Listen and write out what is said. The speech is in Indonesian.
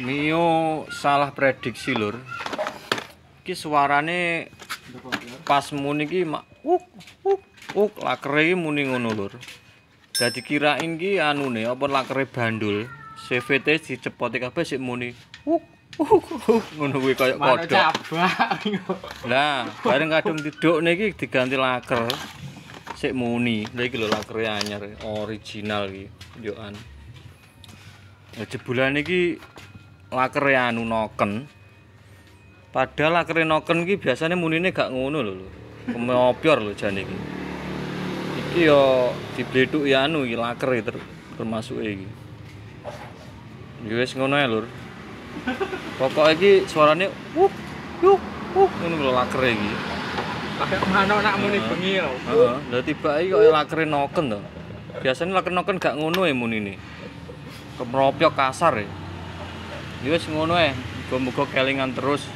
Mio salah prediksi lur. Iki suarane pas muni iki lakere iki muni ngono lur. Dadi kirain ki anune apa lakere bandul. CVT dicepoti kabeh sik muni ngono kuwi kaya kodhok. Lah, bareng kadung tidukne iki diganti laker. Sik muni. Lha iki lho lakere anyar, original iki. Yo an. Jebulane iki lakere anu noken. Padahal lakere noken iki biasane munine gak ngono lho. Kemopior lho jane iki. Iki yo diblethuki anu iki lakere termasuk iki. Ya wis ngono ae lur. Pokoke iki suarane ngono lho lakere iki. Kayak manuk nak muni bengi lho. Heeh, lha tiba iki kaya lakere noken to. Biasane lakere noken gak ngono e munine. Kemropyok kasar e. Ya wis ngono ae. Muga-muga kelingan terus.